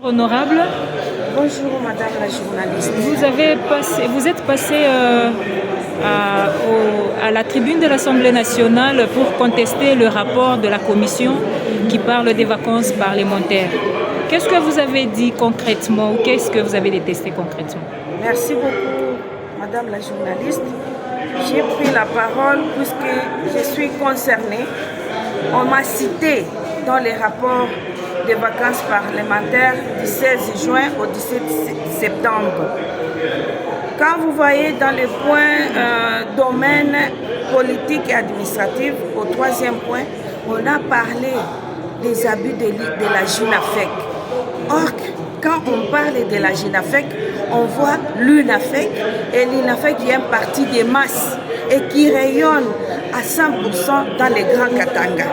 Honorable, Bonjour Madame la journaliste. vous êtes passé à la tribune de l'Assemblée nationale pour contester le rapport de la commission qui parle des vacances parlementaires. Qu'est-ce que vous avez dit concrètement ou qu'est-ce que vous avez détesté concrètement? Merci beaucoup Madame la journaliste. J'ai pris la parole puisque je suis concernée. On m'a cité dans les rapports des vacances parlementaires du 16 juin au 17 septembre. Quand vous voyez dans les points domaine politique et administratif, au troisième point, on a parlé des abus de la JUNAFEC. Or, quand on parle de la JUNAFEC, on voit l'UNAFEC et l'UNAFEC qui est un parti des masses et qui rayonne à 100% dans les grands Katanga.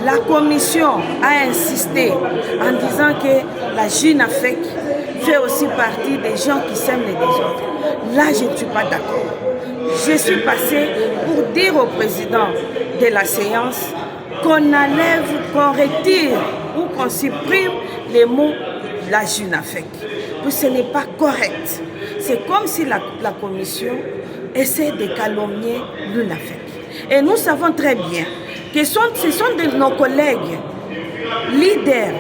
La commission a insisté en disant que la JUNAFEC fait aussi partie des gens qui sèment les désordres. Là, je ne suis pas d'accord. Je suis passée pour dire au président de la séance qu'on enlève, qu'on retire ou qu'on supprime les mots la JUNAFEC. Ce n'est pas correct. C'est comme si la commission essaie de calomnier l'UNAFEC. Et nous savons très bien que ce sont de nos collègues leaders,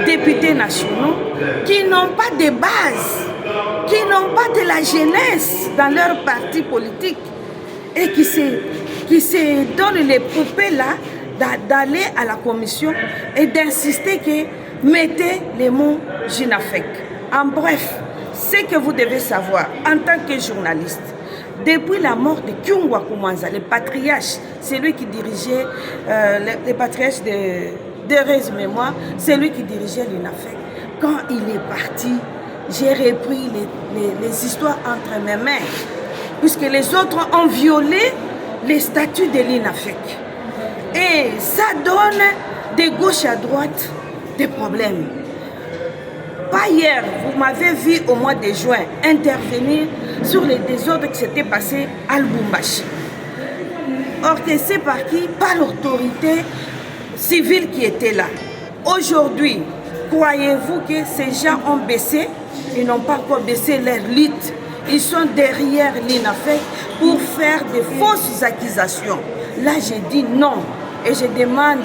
députés nationaux, qui n'ont pas de base, qui n'ont pas de la jeunesse dans leur parti politique et qui se donnent les poupées là d'aller à la commission et d'insister que mettez les mots JUNAFEC. En bref, ce que vous devez savoir en tant que journaliste, depuis la mort de Kyungwa Koumanza, le patriarche, c'est lui qui dirigeait le patriarche de Rez Mémoire, c'est lui qui dirigeait l'UNAFEC. Quand il est parti, j'ai repris les histoires entre mes mains, puisque les autres ont violé les statuts de l'UNAFEC. Et ça donne de gauche à droite des problèmes. Pas hier, vous m'avez vu au mois de juin intervenir sur les désordres qui s'étaient passés à Lubumbashi. Orchestré par qui? Par l'autorité civile qui était là. Aujourd'hui, croyez-vous que ces gens ont baissé? Ils n'ont pas encore baissé leur lutte. Ils sont derrière l'UNAFEC pour faire de fausses accusations. Là, j'ai dit non. Et je demande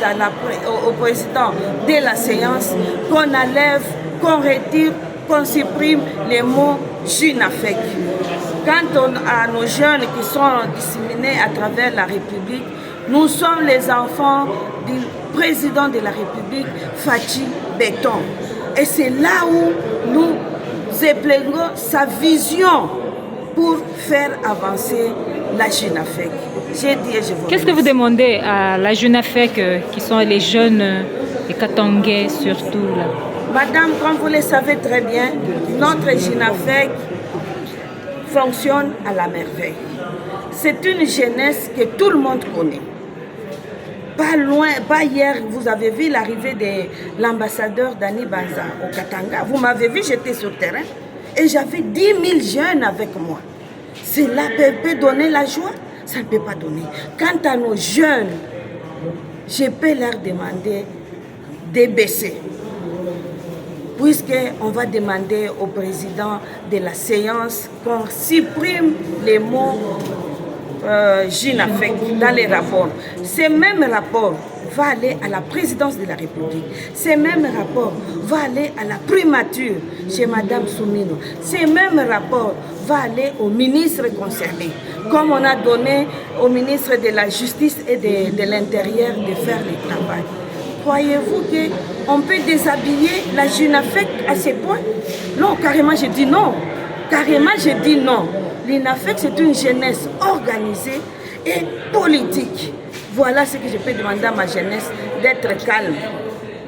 au président de la séance qu'on enlève, qu'on retire, qu'on supprime les mots JUNAFEC. Quant à nos jeunes qui sont disséminés à travers la République, nous sommes les enfants du président de la République, Fachi Béton. Et c'est là où nous épluchons sa vision pour faire avancer la JUNAFEC. J'ai dit et je vous Qu'est-ce que vous demandez à la JUNAFEC, qui sont les jeunes, les Katangais surtout là? Madame, comme vous le savez très bien, notre JUNAFEC fonctionne à la merveille. C'est une jeunesse que tout le monde connaît. Pas loin, pas hier, vous avez vu l'arrivée de l'ambassadeur Dani Banza au Katanga. Vous m'avez vu, j'étais sur le terrain et j'avais 10 000 jeunes avec moi. Cela peut donner la joie? Ça ne peut pas donner. Quant à nos jeunes, je peux leur demander de baisser. Puisqu'on va demander au président de la séance qu'on supprime les mots JUNAFEC dans les rapports. Ces mêmes rapports vont aller à la présidence de la République. Ces mêmes rapports vont aller à la primature chez Madame Soumino. Ces mêmes rapports vont aller au ministre concerné. Comme on a donné au ministre de la Justice et de l'Intérieur de faire le travail. Croyez-vous qu'on peut déshabiller la JUNAFEC à ce point? Non, carrément, je dis non. Carrément, je dis non. L'UNAFEC, c'est une jeunesse organisée et politique. Voilà ce que je peux demander à ma jeunesse, d'être calme.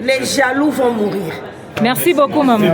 Les jaloux vont mourir. Merci beaucoup, maman.